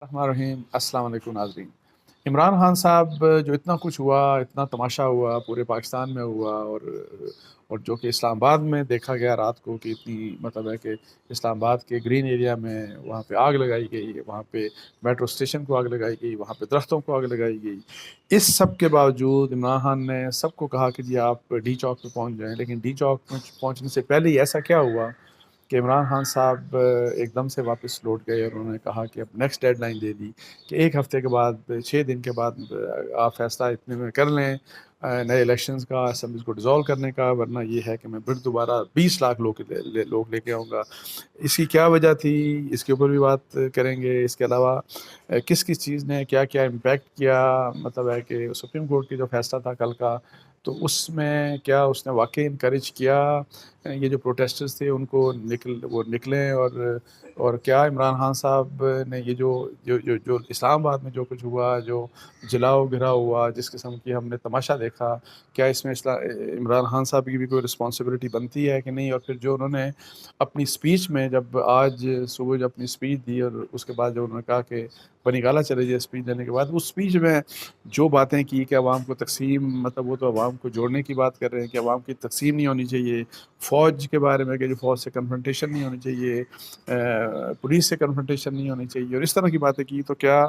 الرحمن الرحیم، السلام علیکم ناظرین۔ عمران خان صاحب جو اتنا کچھ ہوا، اتنا تماشا ہوا پورے پاکستان میں ہوا، اور جو کہ اسلام آباد میں دیکھا گیا رات کو کہ اتنی مطلب ہے کہ اسلام آباد کے گرین ایریا میں وہاں پہ آگ لگائی گئی، وہاں پہ میٹرو اسٹیشن کو آگ لگائی گئی، وہاں پہ درختوں کو آگ لگائی گئی۔ اس سب کے باوجود عمران خان نے سب کو کہا کہ جی آپ ڈی چوک پہ پہنچ جائیں، لیکن ڈی چوک پہ پہنچنے سے پہلے ہی ایسا کیا ہوا کہ عمران خان صاحب ایک دم سے واپس لوٹ گئے، اور انہوں نے کہا کہ اب نیکسٹ ڈیڈ لائن دے دی کہ ایک ہفتے کے بعد، 6 دن کے بعد آپ فیصلہ اتنے میں کر لیں نئے الیکشنز کا، اسمبلیز کو ڈیزالو کرنے کا، ورنہ یہ ہے کہ میں پھر دوبارہ 20 لاکھ لوگ لے کے آؤں گا۔ اس کی کیا وجہ تھی، اس کے اوپر بھی بات کریں گے۔ اس کے علاوہ کس کس چیز نے کیا کیا امپیکٹ کیا، مطلب ہے کہ سپریم کورٹ کی جو فیصلہ تھا کل کا، تو اس میں کیا اس نے واقعی انکریج کیا یہ جو پروٹیسٹرز تھے ان کو وہ نکلیں، اور کیا عمران خان صاحب نے یہ جو اسلام آباد میں جو کچھ ہوا، جو جلاؤ گھراؤ ہوا، جس قسم کی ہم نے تماشا دیکھا، کیا اس میں عمران خان صاحب کی بھی کوئی رسپانسبلٹی بنتی ہے کہ نہیں؟ اور پھر جو انہوں نے اپنی سپیچ میں، جب آج صبح جو اپنی سپیچ دی، اور اس کے بعد جو انہوں نے کہا کہ بنی گالہ چلے جائے اسپیچ دینے کے بعد، اس سپیچ میں جو باتیں کی کہ عوام کو تقسیم، مطلب وہ تو عوام کو جوڑنے کی بات کر رہے ہیں کہ عوام کی تقسیم نہیں ہونی چاہیے، فوج کے بارے میں کہ جو فوج سے کنفرنٹیشن نہیں ہونی چاہیے، پولیس سے کنفرنٹیشن نہیں ہونی چاہیے، اور اس طرح کی باتیں کی، تو کیا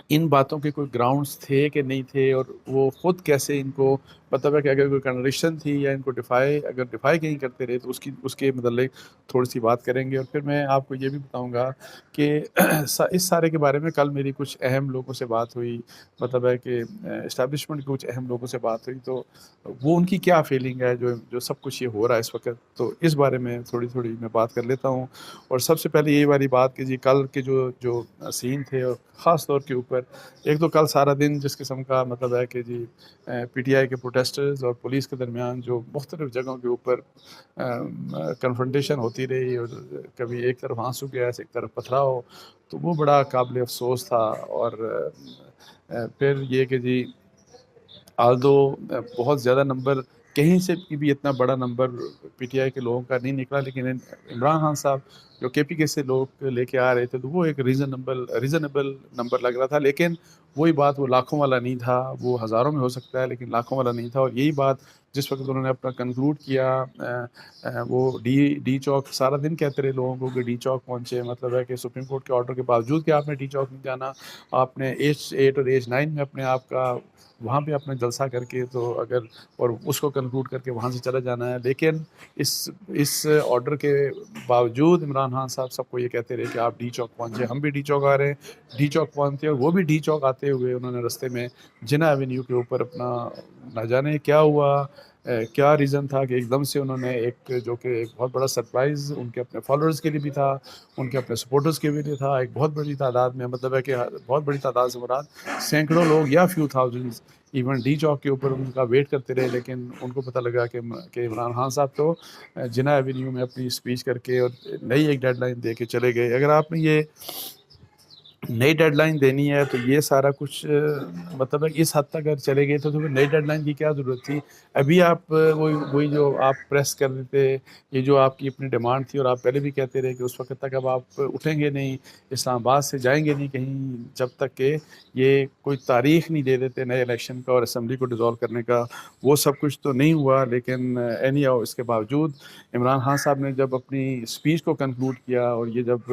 ان باتوں کے کوئی گراؤنڈز تھے کہ نہیں تھے؟ اور وہ خود کیسے ان کو مطلب ہے کہ اگر کوئی کنڈیشن تھی یا ان کو اگر ڈیفائی کہیں کرتے رہے، تو اس کے متعلق تھوڑی سی بات کریں گے۔ اور پھر میں آپ کو یہ بھی بتاؤں گا کہ اس سارے کے بارے میں کل میری کچھ اہم لوگوں سے بات ہوئی، مطلب ہے کہ اسٹیبلشمنٹ کے کچھ اہم لوگوں سے بات ہوئی، تو وہ ان کی کیا فیلنگ ہے جو سب کچھ یہ ہو رہا ہے اس وقت، تو اس بارے میں تھوڑی میں بات کر لیتا ہوں۔ اور سب سے پہلے یہی والی بات کہ جی کل کے جو سین تھے، اور خاص طور کے اوپر ایک تو کل سارا دن جس قسم کا مطلب ہے کہ جی پی ٹی آئی کے پروٹیسٹرز اور پولیس کے درمیان جو مختلف جگہوں کے اوپر کنفرنٹیشن ہوتی رہی، اور کبھی ایک طرف آنسو گیس ایک طرف پتھراؤ، تو وہ بڑا قابل افسوس تھا۔ اور پھر یہ کہ جی آلدو بہت زیادہ نمبر کہیں سے بھی اتنا بڑا نمبر پی ٹی آئی کے لوگوں کا نہیں نکلا، لیکن عمران خان صاحب جو کے پی کے سے لوگ لے کے آ رہے تھے، تو وہ ایک ریزنیبل نمبر لگ رہا تھا، لیکن وہی بات، وہ لاکھوں والا نہیں تھا، وہ ہزاروں میں ہو سکتا ہے لیکن لاکھوں والا نہیں تھا۔ اور یہی بات جس وقت انہوں نے اپنا کنکلوڈ کیا، وہ ڈی چوک سارا دن کہتے رہے لوگوں کو کہ ڈی چوک پہنچے، مطلب ہے کہ سپریم کورٹ کے آرڈر کے باوجود کہ آپ نے ڈی چوک نہیں جانا، آپ نے H8 اور H9 میں اپنے آپ کا وہاں پہ اپنا جلسہ کر کے اور اس کو کنکلوڈ کر کے وہاں سے چلا جانا ہے، لیکن اس آرڈر کے باوجود عمران خان صاحب سب کو یہ کہتے رہے کہ آپ ڈی چوک پہنچے، ہم بھی ڈی چوک آ رہے ہیں، ڈی چوک پہنچتے ہیں۔ اور وہ بھی ڈی چوک آتے ہوئے انہوں نے رستے میں جنا ایونیو کے اوپر اپنا، نہ جانے کیا ہوا، کیا ریزن تھا کہ ایک دم سے انہوں نے جو کہ ایک بہت بڑا سرپرائز ان کے اپنے فالوورز کے لیے بھی تھا، ان کے اپنے سپورٹرز کے لیے تھا، ایک بہت بڑی تعداد میں، مطلب ہے کہ بہت بڑی تعداد سے مراد سینکڑوں لوگ یا فیو تھاؤزنڈز ایون ڈی چوک کے اوپر ان کا ویٹ کرتے رہے، لیکن ان کو پتہ لگا کہ عمران خان صاحب تو جنا ایونیو میں اپنی اسپیچ کر کے اور نئی ایک ڈیڈ لائن دے کے چلے گئے۔ اگر آپ نے یہ نئی ڈیڈ لائن دینی ہے تو یہ سارا کچھ مطلب ہے کہ اس حد تک اگر چلے گئے تو پھر نئی ڈیڈ لائن کی کیا ضرورت تھی؟ ابھی آپ وہی جو آپ پریس کر دیتے، یہ جو آپ کی اپنی ڈیمانڈ تھی، اور آپ پہلے بھی کہتے رہے کہ اس وقت تک اب آپ اٹھیں گے نہیں، اسلام آباد سے جائیں گے نہیں کہیں، جب تک کہ یہ کوئی تاریخ نہیں دے دیتے نئے الیکشن کا اور اسمبلی کو ڈیزالو کرنے کا۔ وہ سب کچھ تو نہیں ہوا، لیکن اینی ہاؤ اس کے باوجود عمران خان صاحب نے جب اپنی اسپیچ کو کنکلوڈ کیا، اور یہ جب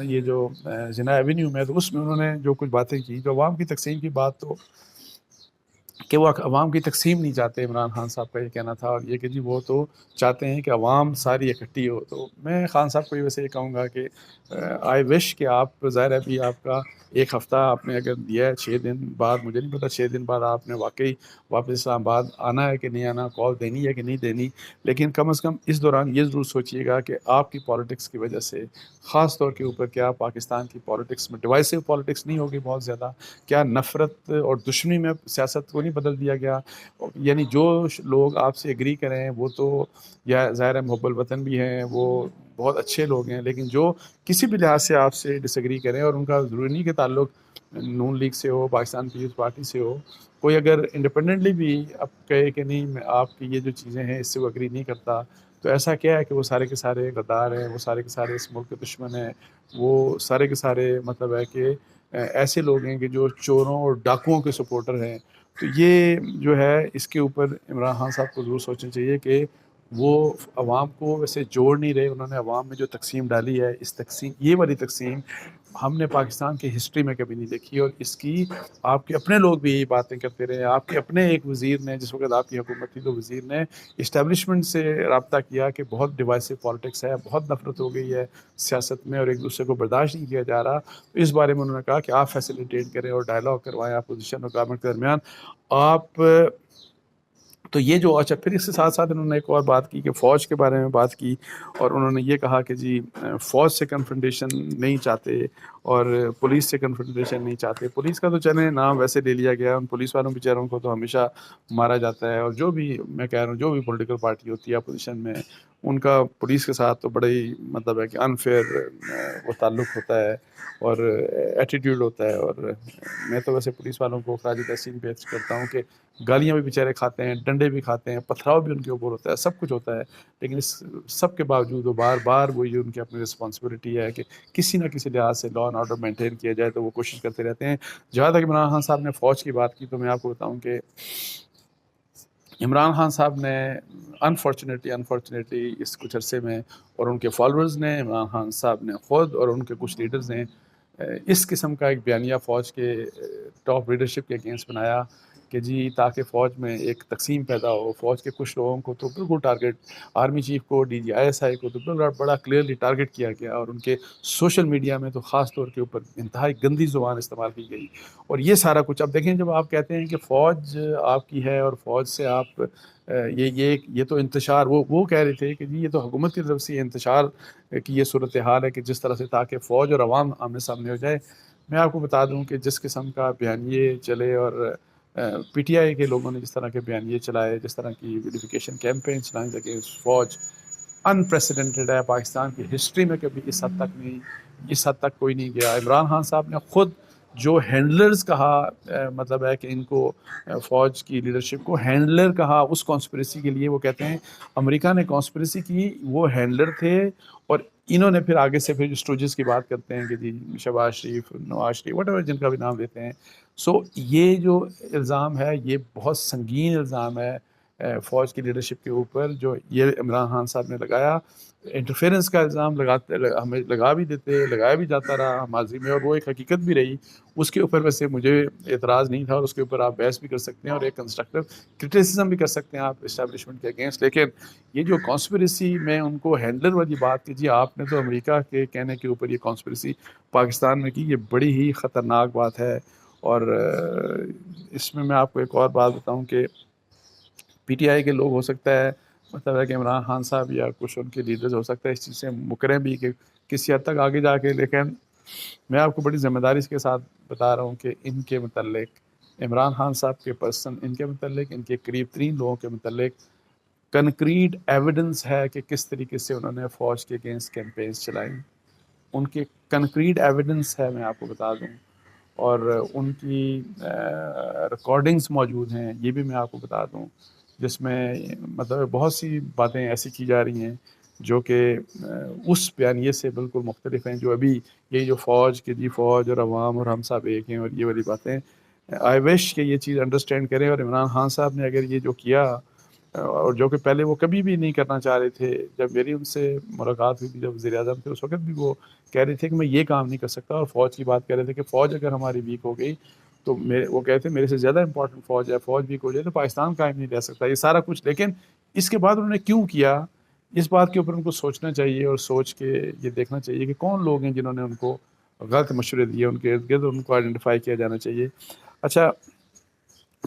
یہ جو جنا ایونیو میں، تو اس میں انہوں نے جو کچھ باتیں کی، جو عوام کی تقسیم کی بات، تو کہ وہ عوام کی تقسیم نہیں چاہتے، عمران خان صاحب کا یہ کہنا تھا، اور یہ کہ جی وہ تو چاہتے ہیں کہ عوام ساری اکٹھی ہو۔ تو میں خان صاحب کو ویسے یہ کہوں گا کہ آئی وش کہ آپ، ظاہر ہے بھی آپ کا ایک ہفتہ آپ نے اگر دیا ہے، 6 دن بعد، مجھے نہیں پتا 6 دن بعد آپ نے واقعی واپس اسلام آباد آنا ہے کہ نہیں آنا، کال دینی ہے کہ نہیں دینی، لیکن کم از کم اس دوران یہ ضرور سوچیے گا کہ آپ کی پالیٹکس کی وجہ سے، خاص طور کے اوپر کیا پاکستان کی پالیٹکس میں ڈیوائسو پالیٹکس نہیں ہوگی بہت زیادہ؟ کیا نفرت اور دشمنی میں سیاست کو نہیں بدل دیا گیا؟ یعنی جو لوگ آپ سے ایگری کریں وہ تو یا ظاہر ہے محب الوطن بھی ہیں، وہ بہت اچھے لوگ ہیں، لیکن جو کسی بھی لحاظ سے آپ سے ڈس ایگری کریں، اور ان کا ضروری نہیں کہ تعلق نون لیگ سے ہو، پاکستان پیپلز پارٹی سے ہو، کوئی اگر انڈیپینڈنٹلی بھی اب کہے کہ نہیں میں آپ کی یہ جو چیزیں ہیں اس سے وہ ایگری نہیں کرتا، تو تو ایسا کیا ہے کہ وہ سارے کے سارے غدار ہیں، وہ سارے کے سارے اس ملک کے دشمن ہیں، وہ سارے کے سارے مطلب ہے کہ ایسے لوگ ہیں کہ جو چوروں اور ڈاکوؤں کے سپورٹر ہیں. تو یہ جو ہے اس کے اوپر عمران خان صاحب کو ضرور سوچنا چاہیے کہ وہ عوام کو ویسے جوڑ نہیں رہے. انہوں نے عوام میں جو تقسیم ڈالی ہے، اس تقسیم، یہ والی تقسیم ہم نے پاکستان کی ہسٹری میں کبھی نہیں دیکھی. اور اس کی آپ کے اپنے لوگ بھی یہی باتیں کرتے رہے. آپ کے اپنے ایک وزیر نے، جس وقت آپ کی حکومت تھی تو وزیر نے اسٹیبلشمنٹ سے رابطہ کیا کہ بہت ڈیوائسو پالیٹکس ہے، بہت نفرت ہو گئی ہے سیاست میں اور ایک دوسرے کو برداشت نہیں کیا جا رہا. تو اس بارے میں انہوں نے کہا کہ آپ فیسیلیٹیٹ کریں اور ڈائلاگ کروائیں اپوزیشن اور گورنمنٹ کے درمیان. آپ تو یہ جو اچھا، پھر اس کے ساتھ ساتھ انہوں نے ایک اور بات کی کہ فوج کے بارے میں بات کی، اور انہوں نے یہ کہا کہ جی فوج سے کنفرنٹیشن نہیں چاہتے اور پولیس سے کنفرنٹیشن نہیں چاہتے. پولیس کا تو چلیں نام ویسے لے لیا گیا، ان پولیس والوں بیچاروں کو تو ہمیشہ مارا جاتا ہے. اور جو بھی میں کہہ رہا ہوں، جو بھی پولیٹیکل پارٹی ہوتی ہے اپوزیشن میں، ان کا پولیس کے ساتھ تو بڑا ہی مطلب ہے کہ انفیئر وہ تعلق ہوتا ہے اور ایٹیٹیوڈ ہوتا ہے. اور میں تو ویسے پولیس والوں کو خراج تحسین پیش کرتا ہوں کہ گالیاں بھی بیچارے کھاتے ہیں، ڈنڈے بھی کھاتے ہیں، پتھراؤ بھی ان کے اوپر ہوتا ہے، سب کچھ ہوتا ہے. لیکن اس سب کے باوجود وہ بار بار وہ یہ ان کی اپنی رسپانسبلٹی ہے کہ کسی نہ کسی لحاظ سے لا اینڈ آرڈر مینٹین کیا جائے، تو وہ کوشش کرتے رہتے ہیں. جہاں تک عمران خان صاحب نے فوج کی بات کی، تو میں آپ کو بتاؤں کہ عمران خان صاحب نے انفارچونیٹلی اس کچھ عرصے میں، اور ان کے فالوورز نے، عمران خان صاحب نے خود اور ان کے کچھ لیڈرز نے اس قسم کا ایک بیانیہ فوج کے ٹاپ لیڈرشپ کے اگینسٹ بنایا کہ جی تاکہ فوج میں ایک تقسیم پیدا ہو. فوج کے کچھ لوگوں کو تو بالکل ٹارگٹ، آرمی چیف کو، D G I S I کو تو بڑا کلیئرلی ٹارگٹ کیا گیا، اور ان کے سوشل میڈیا میں تو خاص طور کے اوپر انتہائی گندی زبان استعمال کی گئی. اور یہ سارا کچھ اب دیکھیں، جب آپ کہتے ہیں کہ فوج آپ کی ہے اور فوج سے آپ یہ تو انتشار، وہ کہہ رہے تھے کہ جی یہ تو حکومت کی طرف سے یہ انتشار کی یہ صورتحال ہے کہ جس طرح سے تاکہ فوج اور عوام آمنے سامنے ہو جائے. میں آپ کو بتا دوں کہ جس قسم کا بیانیے چلے اور پی ٹی آئی کے لوگوں نے جس طرح کے بیانیے چلائے، جس طرح کی ویریفیکیشن کیمپین چلائیں کہ فوج انپریسیڈنٹڈ ہے، پاکستان کی ہسٹری میں کبھی اس حد تک نہیں، اس حد تک کوئی نہیں گیا. عمران خان صاحب نے خود جو ہینڈلرز کہا، مطلب ہے کہ ان کو فوج کی لیڈرشپ کو ہینڈلر کہا اس کانسپریسی کے لیے. وہ کہتے ہیں امریکہ نے کانسپریسی کی، وہ ہینڈلر تھے، اور انہوں نے پھر آگے سے پھر جو اسٹوجز کی بات کرتے ہیں کہ جی شہباز شریف، نواز شریف، وٹ ایور جن کا بھی نام لیتے ہیں. سو یہ جو الزام ہے یہ بہت سنگین الزام ہے فوج کی لیڈرشپ کے اوپر جو یہ عمران خان صاحب نے لگایا. انٹرفیرنس کا الزام ہمیں لگایا بھی جاتا رہا ماضی میں، اور وہ ایک حقیقت بھی رہی. اس کے اوپر ویسے مجھے اعتراض نہیں تھا، اور اس کے اوپر آپ بحث بھی کر سکتے ہیں اور ایک کنسٹرکٹیو کرٹیسزم بھی کر سکتے ہیں آپ اسٹیبلشمنٹ کے اگینسٹ. لیکن یہ جو کانسپریسی میں ان کو ہینڈلر والی بات کی، جی آپ نے تو امریکہ کے کہنے کے اوپر یہ کانسپریسی پاکستان میں کی، یہ بڑی ہی خطرناک بات ہے. اور اس میں آپ کو ایک اور بات بتاؤں کہ پی ٹی آئی کے لوگ ہو سکتا ہے مطلب ہے کہ عمران خان صاحب یا کچھ ان کے لیڈرز ہو سکتا ہے اس چیز سے مکریں بھی کہ کسی حد تک آگے جا کے، لیکن میں آپ کو بڑی ذمہ داری کے ساتھ بتا رہا ہوں کہ ان کے متعلق، عمران خان صاحب کے پرسن، ان کے متعلق، ان کے قریب ترین لوگوں کے متعلق کنکریٹ ایویڈنس ہے کہ کس طریقے سے انہوں نے فوج کے اگینسٹ کیمپینز چلائیں. ان کے کنکریٹ ایویڈنس ہے، میں آپ کو بتا دوں، اور ان کی ریکارڈنگز موجود ہیں، یہ بھی میں آپ کو بتا دوں، جس میں مطلب بہت سی باتیں ایسی کی جا رہی ہیں جو کہ اس بیانیے سے بالکل مختلف ہیں. جو ابھی یہ جو فوج کے جی فوج اور عوام اور ہم سب ایک ہیں اور یہ والی باتیں، آئی وش کہ یہ چیز انڈرسٹینڈ کریں. اور عمران خان صاحب نے اگر یہ جو کیا، اور جو کہ پہلے وہ کبھی بھی نہیں کرنا چاہ رہے تھے، جب میری ان سے ملاقات ہوئی تھی جب وزیر اعظم تھے، اس وقت بھی وہ کہہ رہے تھے کہ میں یہ کام نہیں کر سکتا، اور فوج کی بات کہہ رہے تھے کہ فوج اگر ہماری ویک ہو گئی تو وہ کہتے ہیں میرے سے زیادہ امپورٹنٹ فوج ہے، فوج ویک ہو جائے تو پاکستان قائم نہیں رہ سکتا. یہ سارا کچھ، لیکن اس کے بعد انہوں نے کیوں کیا، اس بات کے اوپر ان کو سوچنا چاہیے، اور سوچ کے یہ دیکھنا چاہیے کہ کون لوگ ہیں جنہوں نے ان کو غلط مشورے دیے ان کے ارد گرد، ان کو آئیڈینٹیفائی کیا جانا چاہیے. اچھا،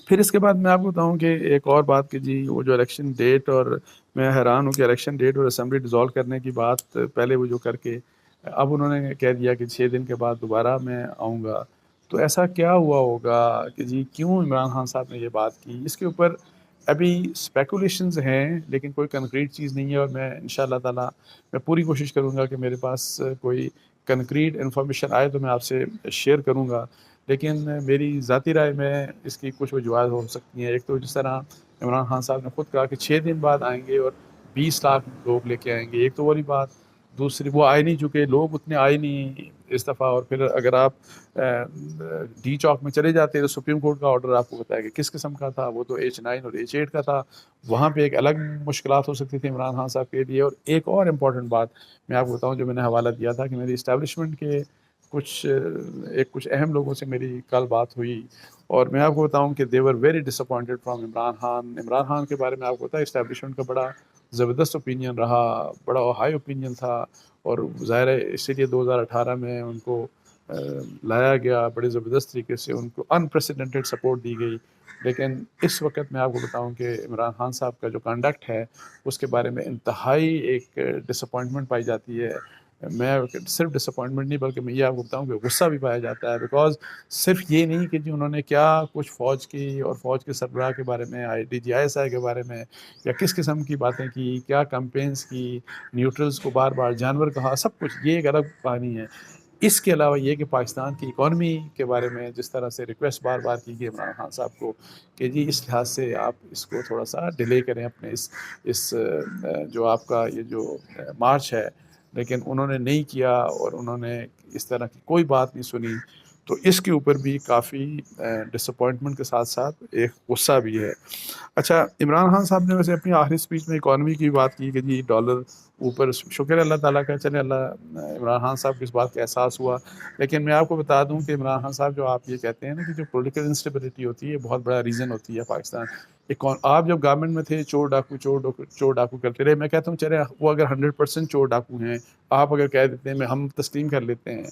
پھر اس کے بعد میں آپ کو بتاؤں کہ ایک اور بات کہ جی وہ جو الیکشن ڈیٹ، اور میں حیران ہوں کہ الیکشن ڈیٹ اور اسمبلی ڈیزالو کرنے کی بات پہلے وہ جو کر کے اب انہوں نے کہہ دیا کہ 6 دن کے بعد دوبارہ میں آؤں گا. تو ایسا کیا ہوا ہوگا کہ جی کیوں عمران خان صاحب نے یہ بات کی؟ اس کے اوپر ابھی اسپیکولیشنز ہیں لیکن کوئی کنکریٹ چیز نہیں ہے، اور میں انشاءاللہ تعالی میں پوری کوشش کروں گا کہ میرے پاس کوئی کنکریٹ انفارمیشن آئے تو میں آپ سے شیئر کروں گا. لیکن میری ذاتی رائے میں اس کی کچھ وجوہات ہو سکتی ہیں. ایک تو جس طرح عمران خان صاحب نے خود کہا کہ 6 دن بعد آئیں گے، اور 20 لاکھ لوگ لے کے آئیں گے، ایک تو والی بات. دوسری وہ آئے نہیں، چونکہ لوگ اتنے آئے نہیں اس دفعہ. اور پھر اگر آپ ڈی چوک میں چلے جاتے ہیں تو سپریم کورٹ کا آرڈر آپ کو بتایا کہ کس قسم کا تھا، وہ تو H9 اور H8 کا تھا. وہاں پہ ایک الگ مشکلات ہو سکتی تھی عمران خان صاحب کے لیے. اور ایک اور امپورٹنٹ بات میں آپ کو بتاؤں جو میں نے حوالہ دیا تھا کہ میری اسٹیبلشمنٹ کے کچھ اہم لوگوں سے میری کل بات ہوئی، اور میں آپ کو بتاؤں کہ they were very disappointed from Imran Khan. Imran Khan کے بارے میں آپ کو پتا ہے اسٹیبلشمنٹ کا بڑا زبردست اوپینین رہا، بڑا ہائی اوپینین تھا. اور ظاہر ہے اسی لیے 2018 میں ان کو لایا گیا، بڑے زبردست طریقے سے ان کو انپریسیڈنٹڈ سپورٹ دی گئی. لیکن اس وقت میں آپ کو بتاؤں کہ عمران خان صاحب کا جو کنڈکٹ ہے اس کے بارے میں انتہائی ایک ڈس اپوائنٹمنٹ پائی جاتی ہے. میں صرف ڈس اپوائنٹمنٹ نہیں بلکہ میں یہ آپ کو بتاؤں کہ غصہ بھی پایا جاتا ہے. بیکاز صرف یہ نہیں کہ جی انہوں نے کیا کچھ فوج کی اور فوج کے سربراہ کے بارے میں، DGI کے بارے میں، یا کس قسم کی باتیں کی، کیا کمپینز کی، نیوٹرلز کو بار بار جانور کہا، سب کچھ یہ ایک الگ کہانی ہے. اس کے علاوہ یہ کہ پاکستان کی اکانومی کے بارے میں جس طرح سے ریکویسٹ بار بار کی گئی عمران خان صاحب کو کہ جی اس لحاظ سے آپ اس کو تھوڑا سا ڈیلے کریں اپنے اس جو آپ کا یہ جو مارچ ہے، لیکن انہوں نے نہیں کیا اور انہوں نے اس طرح کی کوئی بات نہیں سنی. تو اس کے اوپر بھی کافی ڈس اپوائنٹمنٹ کے ساتھ ساتھ ایک غصہ بھی ہے. اچھا، عمران خان صاحب نے ویسے اپنی آخری سپیچ میں اکانومی کی بات کی کہ جی ڈالر اوپر، شکر ہے اللہ تعالیٰ کا، چلے اللہ عمران خان صاحب کو اس بات کا احساس ہوا. لیکن میں آپ کو بتا دوں کہ عمران خان صاحب جو آپ یہ کہتے ہیں نا کہ جو پولیٹیکل انسٹیبلٹی ہوتی ہے بہت بڑا ریزن ہوتی ہے پاکستان. آپ جب گورنمنٹ میں تھے چور ڈاکو کرتے رہے. میں کہتا ہوں چلے وہ اگر 100% چور ڈاکو ہیں، آپ اگر کہہ دیتے ہیں ہم تسلیم کر لیتے ہیں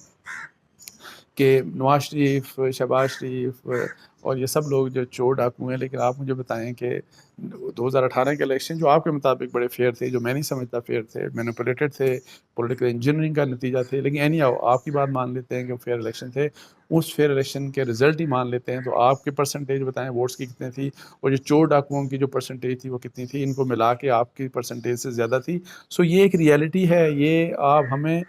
کہ نواز شریف، شہباز شریف اور یہ سب لوگ جو چور ڈاکو ہیں، لیکن آپ مجھے بتائیں کہ 2018 کے الیکشن جو آپ کے مطابق بڑے فیئر تھے، جو میں نہیں سمجھتا فیئر تھے، مینیپولیٹڈ تھے، پولیٹیکل انجینئرنگ کا نتیجہ تھے، لیکن اینی آپ کی بات مان لیتے ہیں کہ فیئر الیکشن تھے. اس فیئر الیکشن کے رزلٹ ہی مان لیتے ہیں تو آپ کی پرسنٹیج بتائیں ووٹس کی کتنی تھی، اور جو چور ڈاکوؤں کی جو پرسنٹیج تھی وہ کتنی تھی، ان کو ملا کے آپ کی پرسنٹیج سے زیادہ تھی. سو یہ ایک ریئلٹی ہے. یہ آپ ہمیں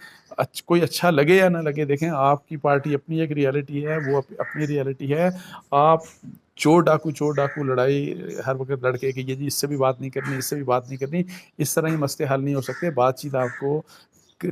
کوئی اچھا لگے یا نہ لگے، دیکھیں آپ کی پارٹی اپنی ایک ریئلٹی ہے، وہ اپنی ریئلٹی ہے. آپ چور ڈاکو لڑائی ہر وقت لڑکے کہ یہ جی اس سے بھی بات نہیں کرنی، اس سے بھی بات نہیں کرنی، اس طرح ہی مسئلے حل نہیں ہو سکتے. بات چیت آپ کو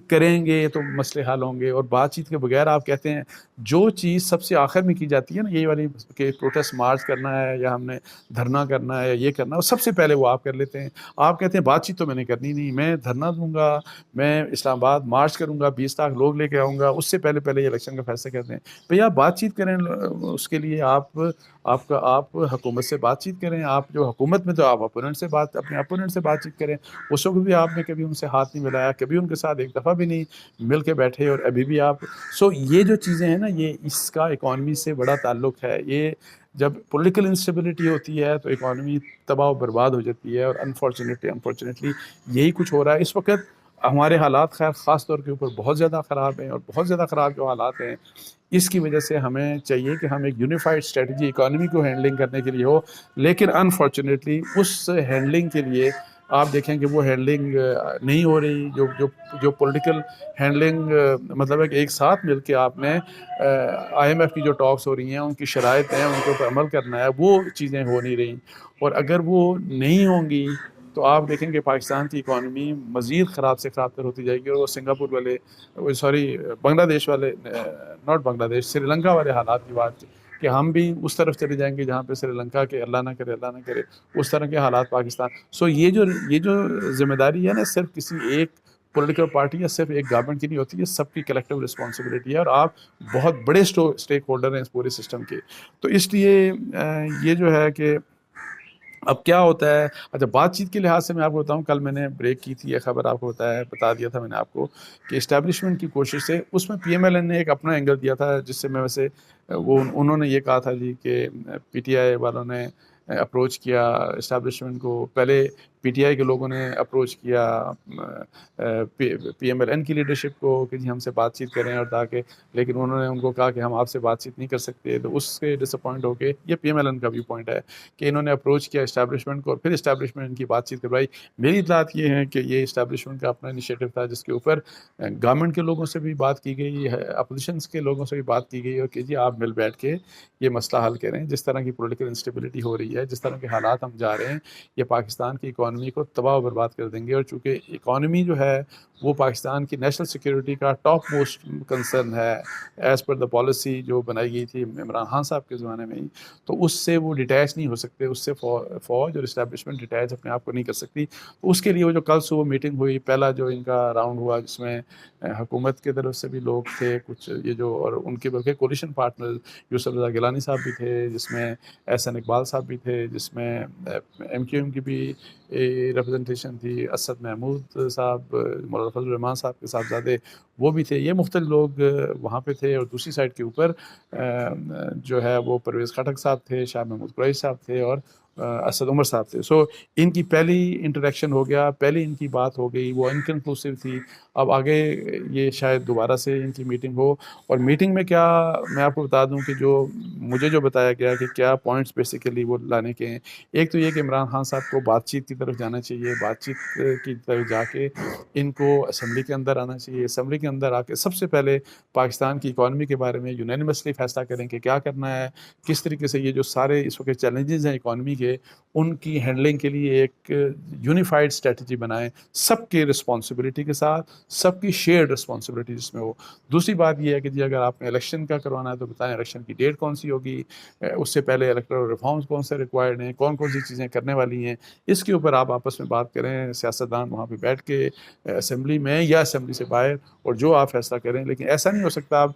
کریں گے تو مسئلے حل ہوں گے، اور بات چیت کے بغیر آپ کہتے ہیں جو چیز سب سے آخر میں کی جاتی ہے نا، یہی والی کہ پروٹیسٹ مارچ کرنا ہے یا ہم نے دھرنا کرنا ہے یا یہ کرنا ہے، سب سے پہلے وہ آپ کر لیتے ہیں. آپ کہتے ہیں بات چیت تو میں نے کرنی نہیں، میں دھرنا دوں گا، میں اسلام آباد مارچ کروں گا، 20 لاکھ لوگ لے کے آؤں گا، اس سے پہلے یہ الیکشن کا فیصلہ کرتے ہیں. بھئی آپ بات چیت کریں، اس کے لیے آپ حکومت سے بات چیت کریں. آپ جو حکومت میں تو آپ اپنے اپوننٹ سے بات چیت کریں. اس وقت بھی آپ نے کبھی ان سے ہاتھ نہیں ملایا، کبھی ان کے ساتھ ایک دفعہ بھی نہیں مل کے بیٹھے، اور ابھی بھی آپ یہ جو چیزیں ہیں نا، یہ اس کا اکانومی سے بڑا تعلق ہے. یہ جب پولیٹیکل انسٹیبلٹی ہوتی ہے تو اکانومی تباہ و برباد ہو جاتی ہے، اور انفارچونیٹلی یہی کچھ ہو رہا ہے اس وقت. ہمارے حالات خاص طور کے اوپر بہت زیادہ خراب ہیں، اور بہت زیادہ خراب جو حالات ہیں اس کی وجہ سے ہمیں چاہیے کہ ہم ایک یونیفائڈ اسٹریٹجی اکانومی کو ہینڈلنگ کرنے کے لیے ہو. لیکن انفارچونیٹلی اس ہینڈلنگ کے لیے آپ دیکھیں کہ وہ ہینڈلنگ نہیں ہو رہی. جو پولیٹیکل ہینڈلنگ مطلب ہے کہ ایک ساتھ مل کے آپ نے IMF کی جو ٹاکس ہو رہی ہیں، ان کی شرائط ہیں، ان کے اوپر عمل کرنا ہے، وہ چیزیں ہو نہیں رہی. اور اگر وہ نہیں ہوں گی تو آپ دیکھیں کہ پاکستان کی اکانومی مزید خراب سے خراب تر ہوتی جائے گی. اور وہ سنگاپور والے بنگلہ دیش والے، ناٹ بنگلہ دیش، سری لنکا والے حالات کی بات کہ ہم بھی اس طرف چلے جائیں گے جہاں پہ سری لنکا کے اللہ نہ کرے اس طرح کے حالات پاکستان. سو یہ جو ذمہ داری ہے نا، صرف کسی ایک پولیٹیکل پارٹی یا صرف ایک گورنمنٹ کی نہیں ہوتی، یہ سب کی کلیکٹیو رسپانسبلٹی ہے، اور آپ بہت بڑے اسٹیک ہولڈر ہیں اس پورے سسٹم کے. تو اس لیے یہ جو ہے کہ اب کیا ہوتا ہے. اچھا، بات چیت کے لحاظ سے میں آپ کو بتاؤں، کل میں نے بریک کی تھی، یہ خبر آپ کو بتا دیا تھا میں نے آپ کو کہ اسٹیبلشمنٹ کی کوشش سے اس میں PMLN نے ایک اپنا اینگل دیا تھا، جس سے میں ویسے انہوں نے یہ کہا تھا جی کہ PTI والوں نے اپروچ کیا اسٹیبلشمنٹ کو، پہلے PTI کے لوگوں نے اپروچ کیا PMLN کی لیڈرشپ کو کہ جی ہم سے بات چیت کریں، اور تاکہ، لیکن انہوں نے ان کو کہا کہ ہم آپ سے بات چیت نہیں کر سکتے. تو اس سے ڈس اپوائنٹ ہو کے، یہ PMLN کا بھی پوائنٹ ہے کہ انہوں نے اپروچ کیا اسٹیبلشمنٹ کو، اور پھر اسٹیبلشمنٹ کی بات چیت کروائی. میری اطلاعات یہ ہیں کہ یہ اسٹیبلشمنٹ کا اپنا انیشیٹو تھا، جس کے اوپر گورنمنٹ کے لوگوں سے بھی بات کی گئی ہے، اپوزیشنس کے لوگوں سے بھی بات کی گئی، اور کہ جی آپ مل بیٹھ کے یہ مسئلہ حل کریں. جس طرح کی پولیٹیکل انسٹیبلٹی ہو رہی ہے، جس طرح کے حالات ہم جا رہے ہیں، یہ پاکستان کی اکانومی کو تباہ و برباد کر دیں گے، اور چونکہ اکانومی جو ہے وہ پاکستان کی نیشنل سیکیورٹی کا ٹاپ موسٹ کنسرن ہے ایز پر دا پالیسی جو بنائی گئی تھی عمران خان صاحب کے زمانے میں ہی، تو اس سے وہ ڈیٹیچ نہیں ہو سکتے، اس سے فوج اور اسٹیبلشمنٹ ڈیٹیچ اپنے آپ کو نہیں کر سکتی. تو اس کے لیے وہ جو کل صبح میٹنگ ہوئی، پہلا جو ان کا راؤنڈ ہوا جس میں حکومت کی طرف سے بھی لوگ تھے کچھ، یہ جو اور ان کے بلکہ کولیشن پارٹنر یوسف رضا گیلانی صاحب بھی تھے، جس میں احسن اقبال صاحب بھی تھے، جس میں ایم کیو ایم کی بھی ریپرزنٹیشن تھی، اسد محمود صاحب، مولانا فضل الرحمان صاحب کے صاحبزادے وہ بھی تھے. یہ مختلف لوگ وہاں پہ تھے. اور دوسری سائڈ کے اوپر جو ہے وہ پرویز خٹک صاحب تھے، شاہ محمود قریشی صاحب تھے، اور اسد عمر صاحب تھے. سو ان کی پہلی انٹریکشن ہو گیا، پہلی ان کی بات ہو گئی، وہ انکنکلوسیو تھی. اب آگے یہ شاید دوبارہ سے ان کی میٹنگ ہو، اور میٹنگ میں کیا میں آپ کو بتا دوں کہ جو مجھے جو بتایا گیا کہ کیا پوائنٹس بیسیکلی وہ لانے کے ہیں. ایک تو یہ کہ عمران خان صاحب کو بات چیت کی طرف جانا چاہیے، بات چیت کی طرف جا کے ان کو اسمبلی کے اندر آنا چاہیے. اسمبلی کے اندر آ کے سب سے پہلے پاکستان کی اکانومی کے بارے میں یونینیمسلی فیصلہ کریں کہ کیا کرنا ہے، کس طریقے سے یہ جو سارے اس وقت چیلنجز ہیں اکانومی کے، ان کی ہینڈلنگ کے لیے ایک یونیفائڈ اسٹریٹجی بنائیں، سب کی رسپانسبلٹی کے ساتھ، سب کی شیئرڈ رسپانسبلٹی جس میں ہو. دوسری بات یہ ہے کہ جی اگر آپ نے الیکشن کا کروانا ہے تو بتائیں الیکشن کی ڈیٹ کون سی ہوگی، اس سے پہلے الیکٹرل ریفارمز کون سے ریکوائرڈ ہیں، کون کون سی چیزیں کرنے والی ہیں. اس کے اوپر آپ آپس میں بات کریں، سیاستدان وہاں پہ بیٹھ کے اسمبلی میں یا اسمبلی سے باہر، اور جو آپ فیصلہ کریں. لیکن ایسا نہیں ہو سکتا اب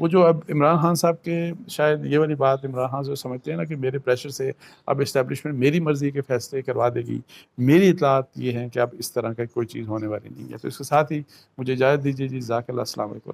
وہ جو اب عمران خان صاحب کے شاید یہ والی بات عمران خان جو سمجھتے ہیں نا کہ میرے پریشر سے اب اسٹیبلشمنٹ میری مرضی کے فیصلے کروا دے گی. میری اطلاعات یہ ہیں کہ اب اس طرح کا کوئی چیز ہونے والی نہیں ہے. تو اس کے ساتھ ہی مجھے اجازت دیجیے جی. جزاک اللہ. السلام علیکم.